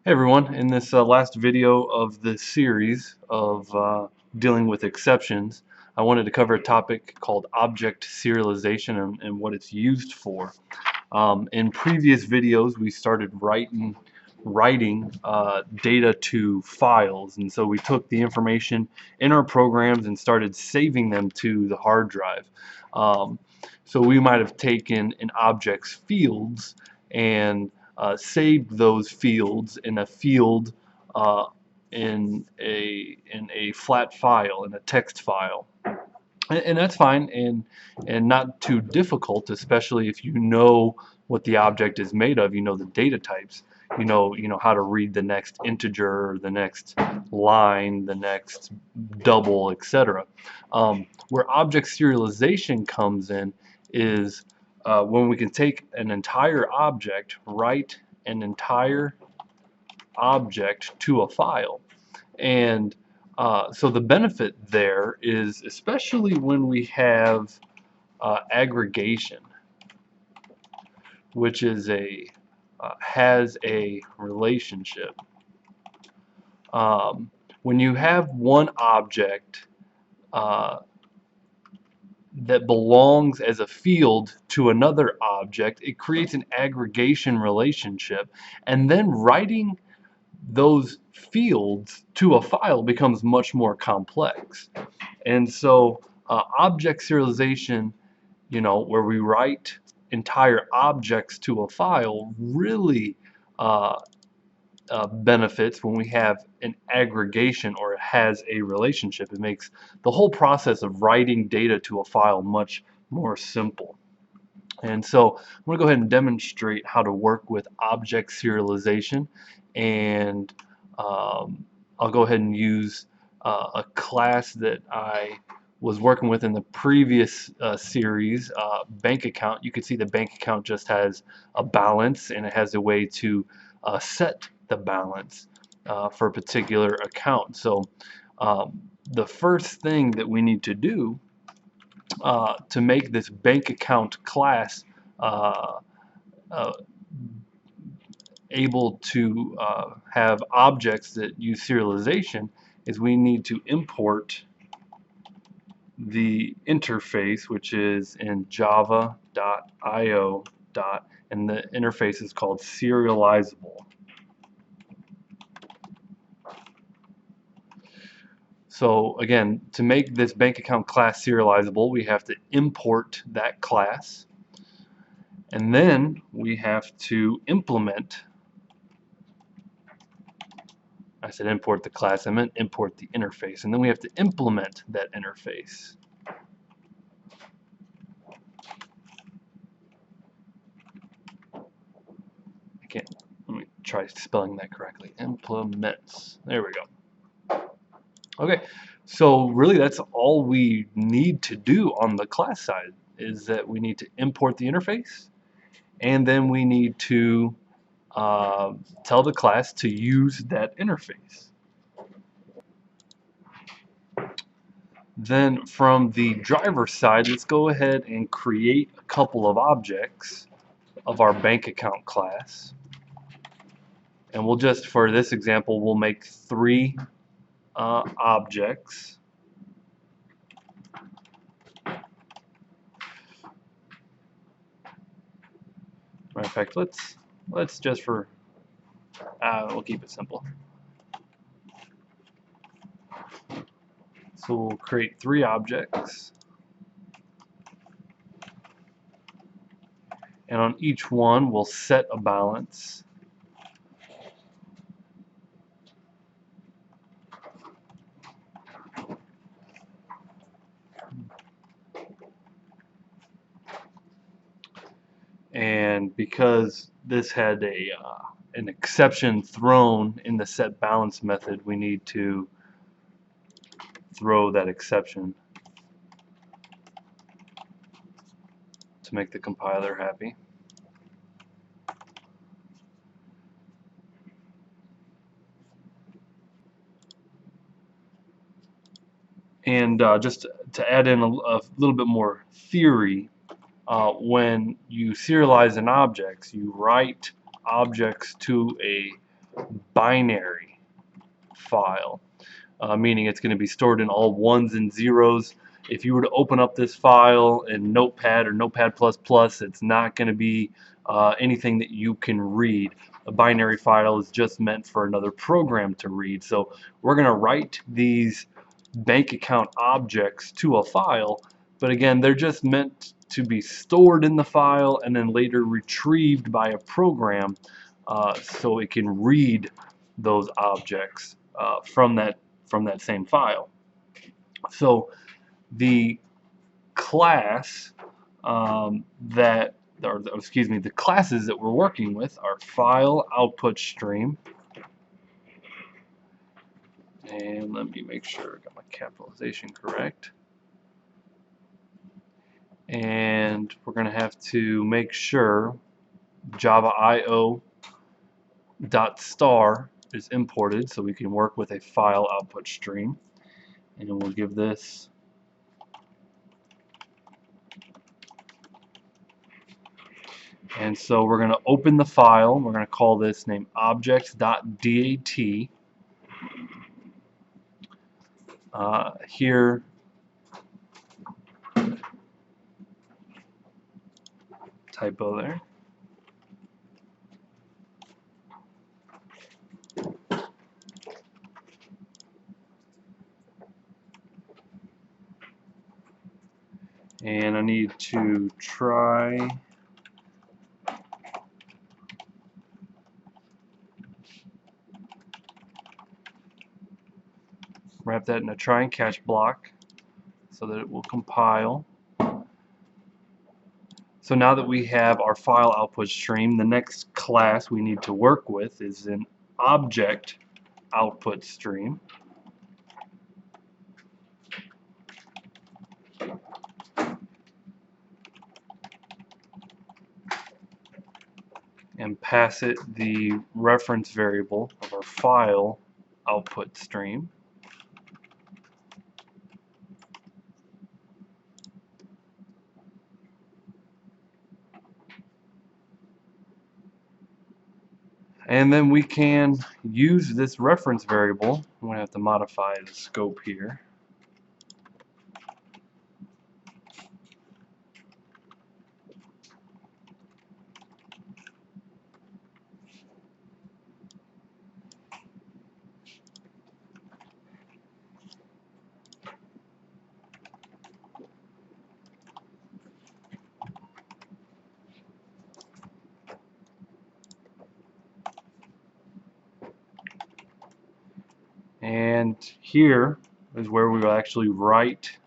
Hey everyone, in this last video of this series of dealing with exceptions, I wanted to cover a topic called object serialization and what it's used for. In previous videos we started writing data to files, and so we took the information in our programs and started saving them to the hard drive. So we might have taken an object's fields and saved those fields in a field in a flat file, in a text file, and that's fine and not too difficult, especially if you know what the object is made of. You know the data types. You know how to read the next integer, the next line, the next double, etc. Where object serialization comes in is when we can take an entire object, write an entire object to a file. And so the benefit there is, especially when we have aggregation, which is has a relationship. When you have one object that belongs as a field to another object, it creates an aggregation relationship, and then writing those fields to a file becomes much more complex. And so object serialization, where we write entire objects to a file, really benefits when we have an aggregation or it has a relationship. It makes the whole process of writing data to a file much more simple. And so I'm going to go ahead and demonstrate how to work with object serialization, and I'll go ahead and use a class that I was working with in the previous series, bank account. You can see the bank account just has a balance, and it has a way to set the balance for a particular account. So the first thing that we need to do to make this bank account class able to have objects that use serialization is we need to import the interface, which is in java.io. And the interface is called serializable. So again, to make this bank account class serializable, we have to import that class, and then we have to implement. I said import the class, I meant import the interface, and then we have to implement that interface. Let me try spelling that correctly. Implements. There we go. Okay, so really that's all we need to do on the class side, is that we need to import the interface, and then we need to tell the class to use that interface. Then from the driver side, let's go ahead and create a couple of objects of our bank account class. And we'll just, for this example, we'll make 3 objects. Matter of fact, let's just for we'll keep it simple. So we'll create 3 objects, and on each one we'll set a balance. And because this had an exception thrown in the set balance method, we need to throw that exception to make the compiler happy. And just to add in a little bit more theory, when you serialize an object, you write objects to a binary file, meaning it's going to be stored in all ones and zeros. If you were to open up this file in Notepad or Notepad++, it's not going to be anything that you can read. A binary file is just meant for another program to read. So we're going to write these bank account objects to a file, but again, they're just meant to be stored in the file and then later retrieved by a program so it can read those objects from that same file. So the class the classes that we're working with are file output stream, and let me make sure I got my capitalization correct. And we're going to have to make sure Java IO .star is imported so we can work with a file output stream, and we'll give this and so we're going to open the file. We're going to call this name objects.dat. Here typo there. And I need to try wrap that in a try and catch block so that it will compile. So now that we have our file output stream, the next class we need to work with is an object output stream. And pass it the reference variable of our file output stream. And then we can use this reference variable. I'm going to have to modify the scope here. And here is where we will actually write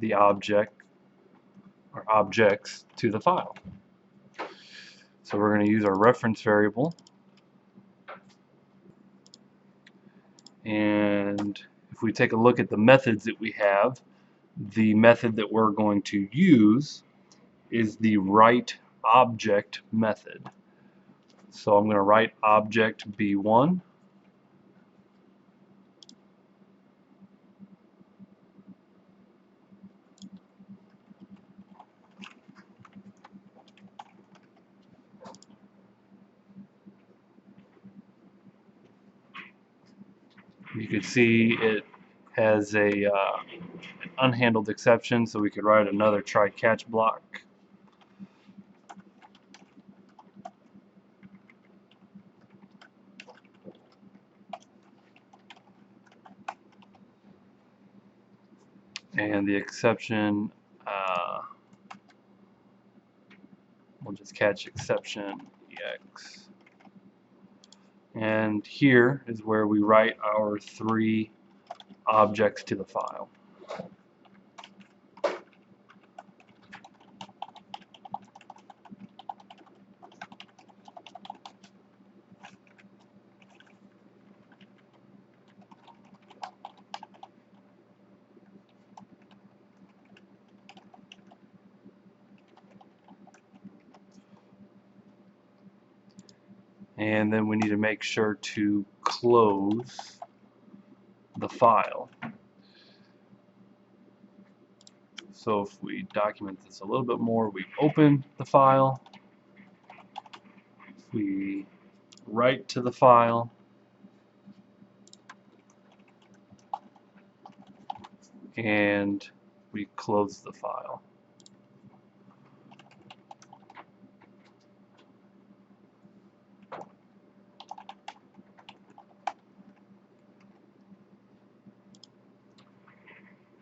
the object or objects to the file. So we're going to use our reference variable, and if we take a look at the methods that we have, the method that we're going to use is the write object method. So I'm going to write object B1, you can see it has a an unhandled exception, so we could write another try catch block. And the exception, we'll just catch exception EX. And here is where we write our 3 objects to the file. And then we need to make sure to close the file. So if we document this a little bit more, we open the file, we write to the file, and we close the file.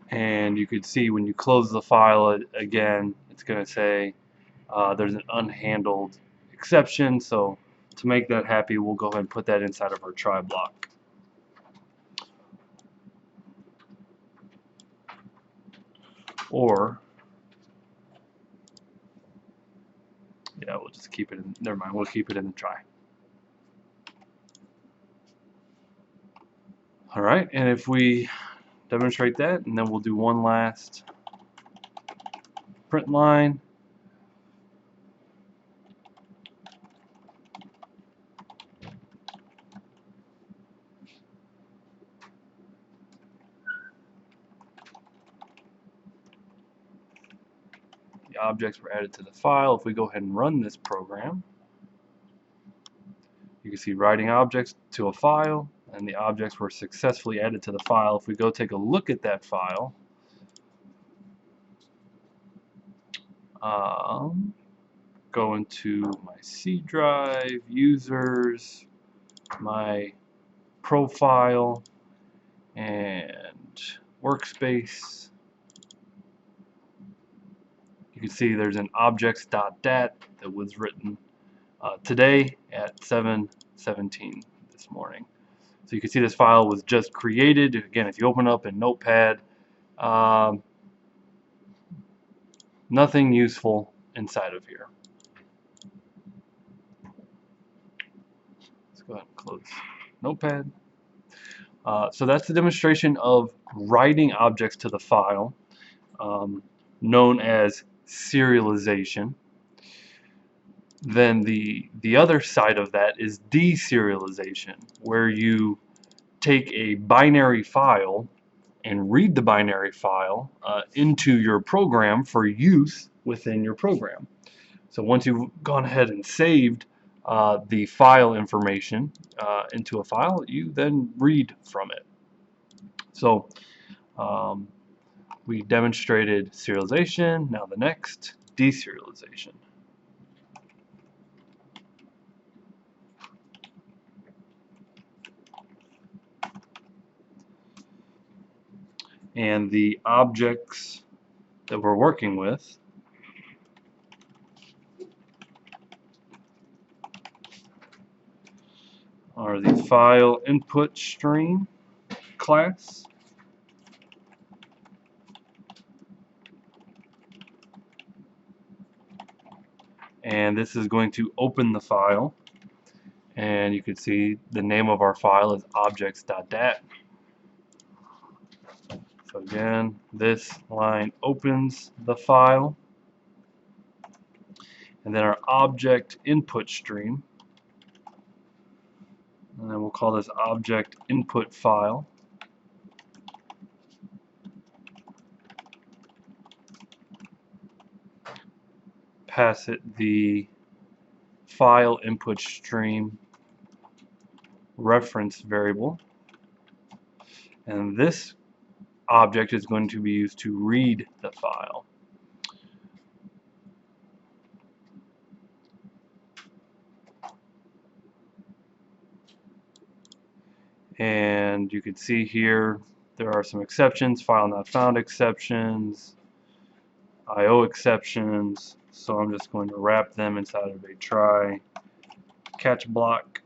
And you could see when you close the file again, it's going to say there's an unhandled exception. So to make that happy, we'll go ahead and put that inside of our try block. Or, yeah, we'll just keep it in, never mind, we'll keep it in the try. All right, and if we demonstrate that, and then we'll do one last print line. The objects were added to the file. If we go ahead and run this program, you can see writing objects to a file, and the objects were successfully added to the file. If we go take a look at that file, go into my C drive, users, my profile, and workspace. You can see there's an objects.dat that was written today at 7:17 this morning. So you can see this file was just created. Again, if you open up in Notepad, nothing useful inside of here. Let's go ahead and close Notepad. So that's the demonstration of writing objects to the file, known as serialization. Then the other side of that is deserialization, where you take a binary file and read the binary file into your program for use within your program. So once you've gone ahead and saved the file information into a file, you then read from it. So we demonstrated serialization. Now the next, deserialization. And the objects that we're working with are the file input stream class, and this is going to open the file, and you can see the name of our file is objects.dat. So again, this line opens the file, and then our object input stream, and then we'll call this object input file. Pass it the file input stream reference variable, and this object is going to be used to read the file. And you can see here there are some exceptions, file not found exceptions, IO exceptions, so I'm just going to wrap them inside of a try catch block.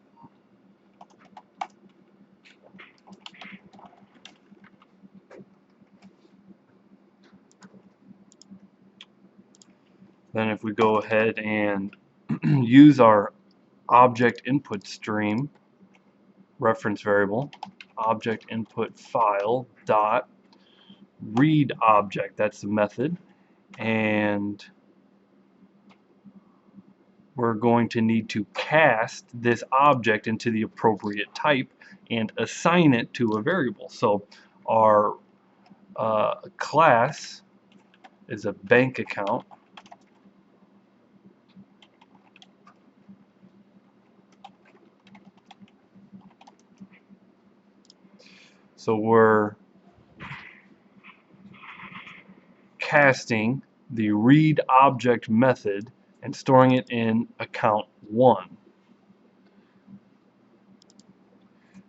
Then if we go ahead and use our object input stream reference variable, object input file dot read object, that's the method, and we're going to need to cast this object into the appropriate type and assign it to a variable. So our class is a bank account, so we're casting the read object method and storing it in account 1.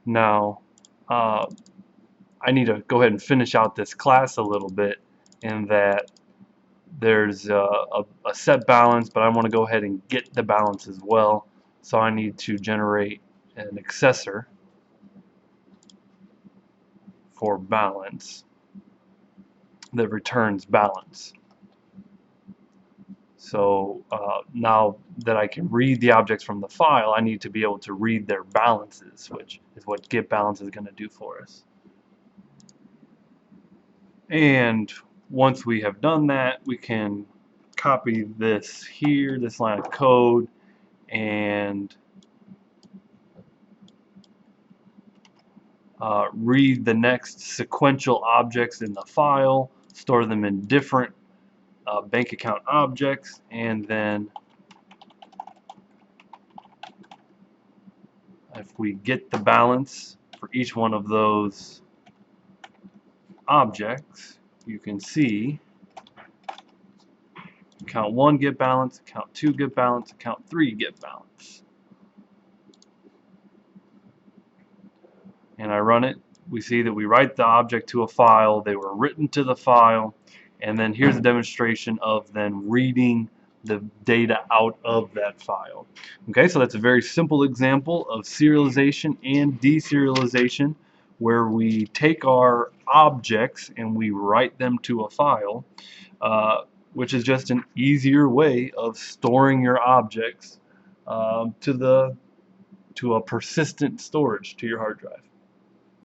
Now, I need to go ahead and finish out this class a little bit in that there's a set balance, but I want to go ahead and get the balance as well. So I need to generate an accessor for balance that returns balance. So now that I can read the objects from the file, I need to be able to read their balances, which is what getBalance is going to do for us. And once we have done that, we can copy this here, this line of code, and read the next sequential objects in the file, store them in different bank account objects, and then if we get the balance for each one of those objects, you can see account 1 get balance, account 2 get balance, account 3 get balance. And I run it, we see that we write the object to a file, they were written to the file, and then here's a demonstration of then reading the data out of that file. Okay, so that's a very simple example of serialization and deserialization, where we take our objects and we write them to a file, which is just an easier way of storing your objects to a persistent storage to your hard drive.